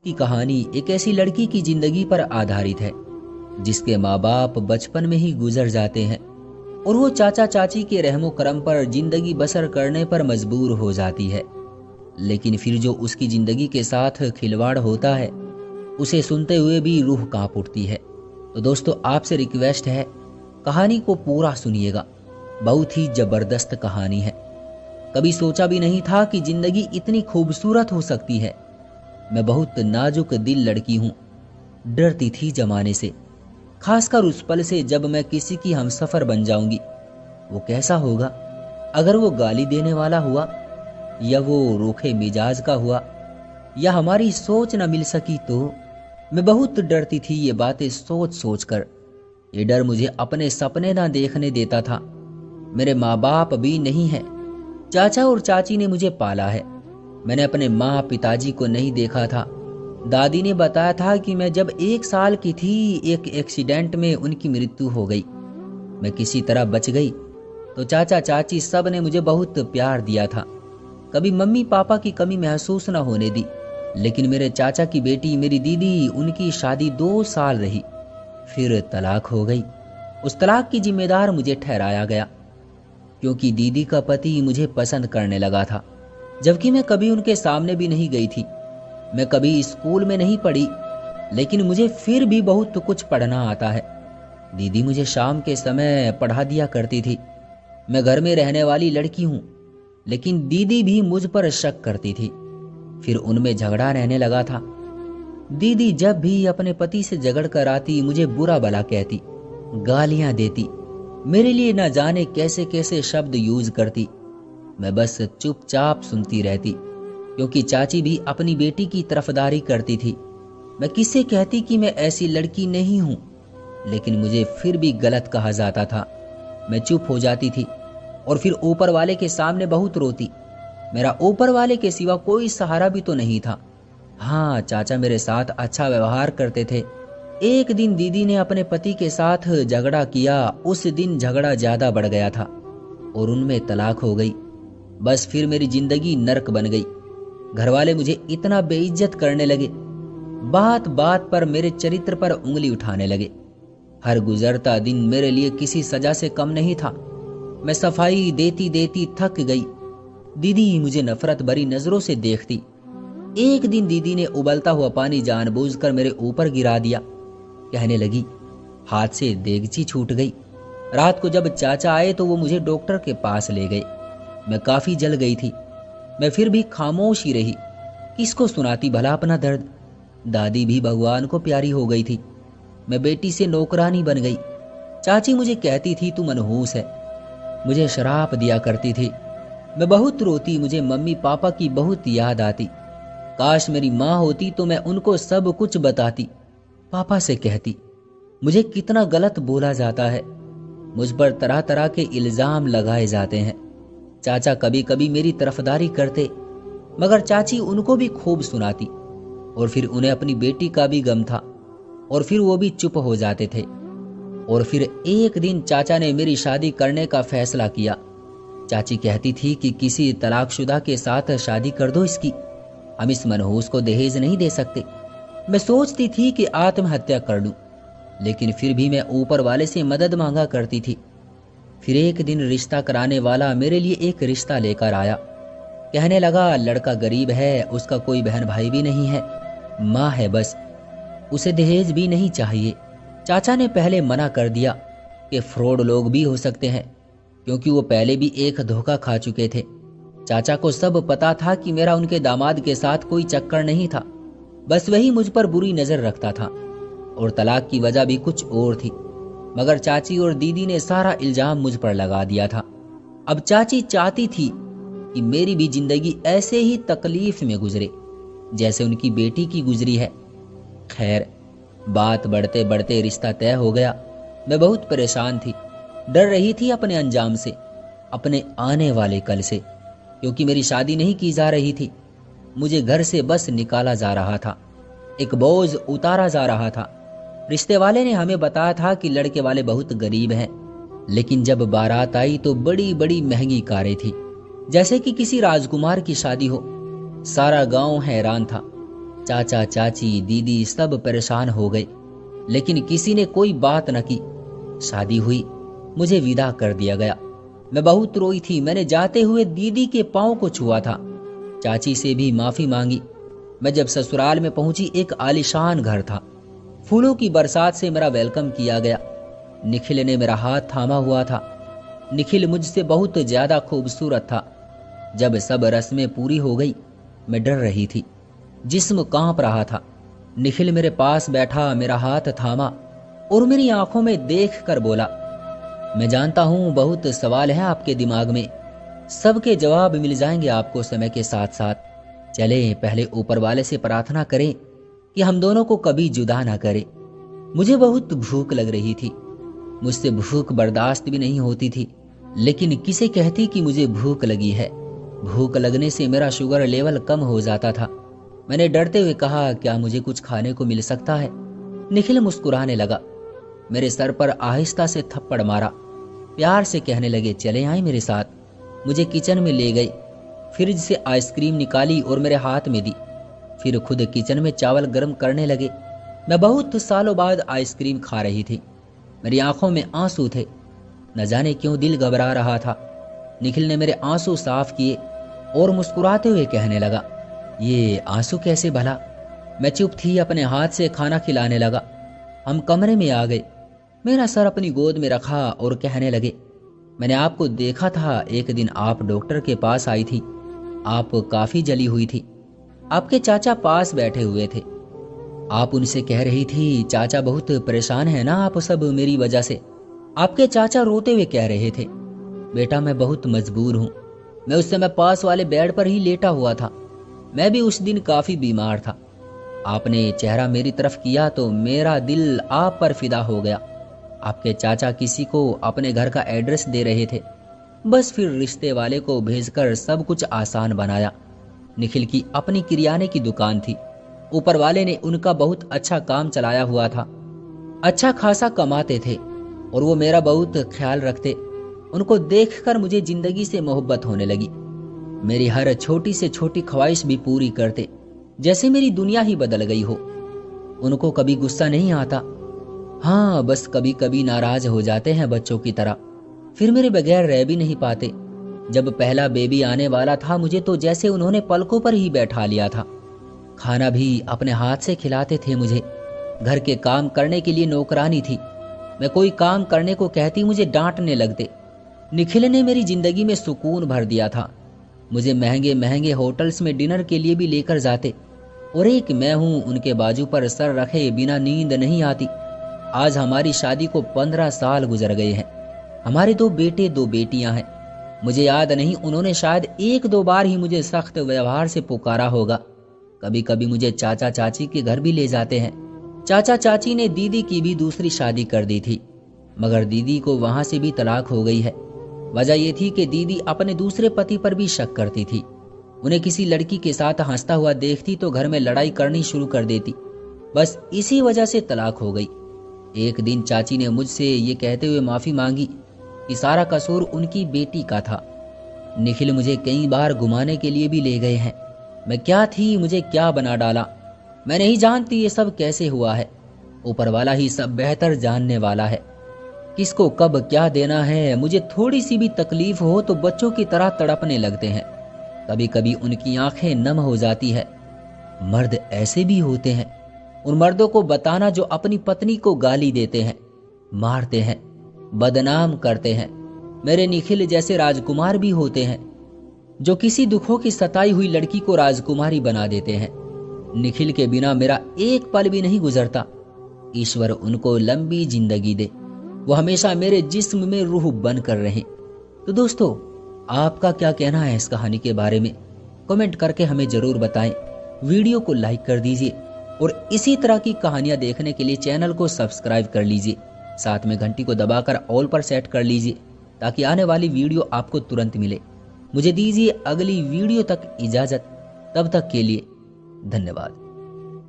की कहानी एक ऐसी लड़की की जिंदगी पर आधारित है जिसके माँ बाप बचपन में ही गुजर जाते हैं और वो चाचा चाची के रहमो करम पर जिंदगी बसर करने पर मजबूर हो जाती है। लेकिन फिर जो उसकी जिंदगी के साथ खिलवाड़ होता है उसे सुनते हुए भी रूह कांप उठती है। तो दोस्तों, आपसे रिक्वेस्ट है, कहानी को पूरा सुनिएगा। बहुत ही जबरदस्त कहानी है। कभी सोचा भी नहीं था कि जिंदगी इतनी खूबसूरत हो सकती है। मैं बहुत नाजुक दिल लड़की हूँ, डरती थी जमाने से, खासकर उस पल से जब मैं किसी की हमसफर बन जाऊंगी। वो कैसा होगा? अगर वो गाली देने वाला हुआ, या वो रूखे मिजाज का हुआ, या हमारी सोच न मिल सकी तो। मैं बहुत डरती थी ये बातें सोच सोच कर। ये डर मुझे अपने सपने ना देखने देता था। मेरे माँ बाप भी नहीं है, चाचा और चाची ने मुझे पाला है। मैंने अपने माँ पिताजी को नहीं देखा था। दादी ने बताया था कि मैं जब 1 साल की थी एक एक्सीडेंट में उनकी मृत्यु हो गई। मैं किसी तरह बच गई तो चाचा चाची सब ने मुझे बहुत प्यार दिया था। कभी मम्मी पापा की कमी महसूस न होने दी। लेकिन मेरे चाचा की बेटी मेरी दीदी, उनकी शादी 2 साल रही, फिर तलाक हो गई। उस तलाक की जिम्मेदार मुझे ठहराया गया क्योंकि दीदी का पति मुझे पसंद करने लगा था, जबकि मैं कभी उनके सामने भी नहीं गई थी। मैं कभी स्कूल में नहीं पढ़ी, लेकिन मुझे फिर भी बहुत कुछ पढ़ना आता है। दीदी मुझे शाम के समय पढ़ा दिया करती थी। मैं घर में रहने वाली लड़की हूँ, लेकिन दीदी भी मुझ पर शक करती थी। फिर उनमें झगड़ा रहने लगा था। दीदी जब भी अपने पति से झगड़ कर आती मुझे बुरा भला कहती, गालियां देती, मेरे लिए न जाने कैसे कैसे शब्द यूज करती। मैं बस चुपचाप सुनती रहती क्योंकि चाची भी अपनी बेटी की तरफदारी करती थी। मैं किससे कहती कि मैं ऐसी लड़की नहीं हूं, लेकिन मुझे फिर भी गलत कहा जाता था। मैं चुप हो जाती थी और फिर ऊपर वाले के सामने बहुत रोती। मेरा ऊपर वाले के सिवा कोई सहारा भी तो नहीं था। हाँ, चाचा मेरे साथ अच्छा व्यवहार करते थे। एक दिन दीदी ने अपने पति के साथ झगड़ा किया। उस दिन झगड़ा ज्यादा बढ़ गया था और उनमें तलाक हो गई। बस फिर मेरी जिंदगी नर्क बन गई। घर वाले मुझे इतना बेइज्जत करने लगे, बात बात पर मेरे चरित्र पर उंगली उठाने लगे। हर गुजरता दिन मेरे लिए किसी सजा से कम नहीं था। मैं सफाई देती देती थक गई। दीदी मुझे नफरत भरी नजरों से देखती। एक दिन दीदी ने उबलता हुआ पानी जानबूझकर मेरे ऊपर गिरा दिया। कहने लगी, हाथ से देगची छूट गई। रात को जब चाचा आए तो वो मुझे डॉक्टर के पास ले गए। मैं काफी जल गई थी। मैं फिर भी खामोश ही रही। किसको सुनाती भला अपना दर्द? दादी भी भगवान को प्यारी हो गई थी। मैं बेटी से नौकरानी बन गई। चाची मुझे कहती थी तू मनहूस है, मुझे शराब दिया करती थी। मैं बहुत रोती, मुझे मम्मी पापा की बहुत याद आती। काश मेरी माँ होती तो मैं उनको सब कुछ बताती। पापा से कहती मुझे कितना गलत बोला जाता है, मुझ पर तरह तरह के इल्जाम लगाए जाते हैं। चाचा कभी कभी मेरी तरफदारी करते, मगर चाची उनको भी खूब सुनाती और फिर उन्हें अपनी बेटी का भी गम था और फिर वो भी चुप हो जाते थे। और फिर एक दिन चाचा ने मेरी शादी करने का फैसला किया। चाची कहती थी कि किसी तलाकशुदा के साथ शादी कर दो इसकी, हम इस मनहूस को दहेज नहीं दे सकते। मैं सोचती थी कि आत्महत्या कर लूं, लेकिन फिर भी मैं ऊपर वाले से मदद मांगा करती थी। फिर एक दिन रिश्ता कराने वाला मेरे लिए एक रिश्ता लेकर आया। कहने लगा लड़का गरीब है, उसका कोई बहन भाई भी नहीं है, माँ है बस, उसे दहेज भी नहीं चाहिए। चाचा ने पहले मना कर दिया कि फ्रॉड लोग भी हो सकते हैं, क्योंकि वो पहले भी एक धोखा खा चुके थे। चाचा को सब पता था कि मेरा उनके दामाद के साथ कोई चक्कर नहीं था, बस वही मुझ पर बुरी नजर रखता था और तलाक की वजह भी कुछ और थी। मगर चाची और दीदी ने सारा इल्जाम मुझ पर लगा दिया था। अब चाची चाहती थी कि मेरी भी जिंदगी ऐसे ही तकलीफ में गुजरे जैसे उनकी बेटी की गुजरी है। खैर, बात बढ़ते बढ़ते रिश्ता तय हो गया। मैं बहुत परेशान थी, डर रही थी अपने अंजाम से, अपने आने वाले कल से, क्योंकि मेरी शादी नहीं की जा रही थी। मुझे घर से बस निकाला जा रहा था, एक बोझ उतारा जा रहा था। रिश्ते वाले ने हमें बताया था कि लड़के वाले बहुत गरीब हैं, लेकिन जब बारात आई तो बड़ी बड़ी महंगी कारें थी, जैसे कि किसी राजकुमार की शादी हो। सारा गांव हैरान था। चाचा चाची दीदी सब परेशान हो गए, लेकिन किसी ने कोई बात न की। शादी हुई, मुझे विदा कर दिया गया। मैं बहुत रोई थी। मैंने जाते हुए दीदी के पांव को छुआ था, चाची से भी माफी मांगी। मैं जब ससुराल में पहुंची, एक आलीशान घर था। फूलों की बरसात से मेरा वेलकम किया गया। निखिल ने मेरा हाथ थामा हुआ था। निखिल मुझसे बहुत ज्यादा खूबसूरत था। जब सब रस्में पूरी हो गई, मैं डर रही थी, जिस्म कांप रहा था। निखिल मेरे पास बैठा, मेरा हाथ थामा और मेरी आंखों में देख कर बोला, मैं जानता हूं बहुत सवाल हैं आपके दिमाग में, सबके जवाब मिल जाएंगे आपको समय के साथ साथ। चले पहले ऊपर वाले से प्रार्थना करें कि हम दोनों को कभी जुदा ना करे। मुझे बहुत भूख लग रही थी। मुझसे भूख बर्दाश्त भी नहीं होती थी, लेकिन किसे कहती कि मुझे भूख लगी है। भूख लगने से मेरा शुगर लेवल कम हो जाता था। मैंने डरते हुए कहा, क्या मुझे कुछ खाने को मिल सकता है? निखिल मुस्कुराने लगा, मेरे सर पर आहिस्ता से थप्पड़ मारा, प्यार से कहने लगे, चले आए मेरे साथ। मुझे किचन में ले गए, फ्रिज से आइसक्रीम निकाली और मेरे हाथ में दी। फिर खुद किचन में चावल गर्म करने लगे। मैं बहुत सालों बाद आइसक्रीम खा रही थी। मेरी आंखों में आंसू थे। न जाने क्यों दिल घबरा रहा था। निखिल ने मेरे आंसू साफ किए और मुस्कुराते हुए कहने लगा, ये आंसू कैसे भला? मैं चुप थी, अपने हाथ से खाना खिलाने लगा। हम कमरे में आ गए। मेरा सर अपनी गोद में रखा और कहने लगे, मैंने आपको देखा था, एक दिन आप डॉक्टर के पास आई थी। आप काफी जली हुई थी। आपके चाचा पास बैठे हुए थे। आप उनसे कह रही थी, चाचा बहुत परेशान है ना आप सब मेरी वजह से। आपके चाचा रोते हुए कह रहे थे, बेटा मैं बहुत मजबूर हूं। मैं उस समय पास वाले बेड पर ही लेटा हुआ था। मैं भी उस दिन काफी बीमार था। आपने चेहरा मेरी तरफ किया तो मेरा दिल आप पर फिदा हो गया। आपके चाचा किसी को अपने घर का एड्रेस दे रहे थे। बस फिर रिश्ते वाले को भेजकर सब कुछ आसान बनाया। निखिल की अपनी किराने की दुकान थी। ऊपर वाले ने उनका बहुत अच्छा काम चलाया हुआ था। अच्छा खासा कमाते थे और वो मेरा बहुत ख्याल रखते। उनको देखकर मुझे जिंदगी से मोहब्बत होने लगी। मेरी हर छोटी से छोटी ख्वाहिश भी पूरी करते, जैसे मेरी दुनिया ही बदल गई हो। उनको कभी गुस्सा नहीं आता। हाँ, बस कभी कभी नाराज हो जाते हैं बच्चों की तरह। फिर मेरे बगैर रह भी नहीं पाते। जब पहला बेबी आने वाला था, मुझे तो जैसे उन्होंने पलकों पर ही बैठा लिया था। खाना भी अपने हाथ से खिलाते थे मुझे। घर के काम करने के लिए नौकरानी थी। मैं कोई काम करने को कहती, मुझे डांटने लगते। निखिल ने मेरी जिंदगी में सुकून भर दिया था। मुझे महंगे महंगे होटल्स में डिनर के लिए भी लेकर जाते, और एक मैं हूं, उनके बाजू पर सर रखे बिना नींद नहीं आती। आज हमारी शादी को 15 साल गुजर गए हैं। हमारे 2 बेटे 2 बेटियां हैं। मुझे याद नहीं, उन्होंने शायद 1-2 बार ही मुझे सख्त व्यवहार से पुकारा होगा। कभी कभी मुझे चाचा चाची के घर भी ले जाते हैं। चाचा चाची ने दीदी की भी दूसरी शादी कर दी थी, मगर दीदी को वहां से भी तलाक हो गई है। वजह यह थी कि दीदी अपने दूसरे पति पर भी शक करती थी। उन्हें किसी लड़की के साथ हंसता हुआ देखती तो घर में लड़ाई करनी शुरू कर देती। बस इसी वजह से तलाक हो गई। एक दिन चाची ने मुझसे ये कहते हुए माफी मांगी कि सारा कसूर उनकी बेटी का था। निखिल मुझे कई बार घुमाने के लिए भी ले गए हैं। मैं क्या थी, मुझे क्या बना डाला, मैं नहीं जानती ये सब कैसे हुआ है। ऊपर वाला ही सब बेहतर जानने वाला है। किसको कब क्या देना है। मुझे थोड़ी सी भी तकलीफ हो तो बच्चों की तरह तड़पने लगते हैं। कभी कभी उनकी आंखें नम हो जाती है। मर्द ऐसे भी होते हैं। उन मर्दों को बताना जो अपनी पत्नी को गाली देते हैं, मारते हैं, बदनाम करते हैं। मेरे निखिल जैसे राजकुमार भी होते हैं, जो किसी दुखों की सताई हुई लड़की को राजकुमारी बना देते हैं। निखिल के बिना मेरा एक पल भी नहीं गुजरता। ईश्वर उनको लंबी जिंदगी दे, वो हमेशा मेरे जिस्म में रूह बन कर रहे। तो दोस्तों, आपका क्या कहना है इस कहानी के बारे में? कमेंट करके हमें जरूर बताएं। वीडियो को लाइक कर दीजिए और इसी तरह की कहानियां देखने के लिए चैनल को सब्सक्राइब कर लीजिए। साथ में घंटी को दबाकर ऑल पर सेट कर लीजिए ताकि आने वाली वीडियो आपको तुरंत मिले। मुझे दीजिए अगली वीडियो तक इजाजत। तब तक के लिए धन्यवाद।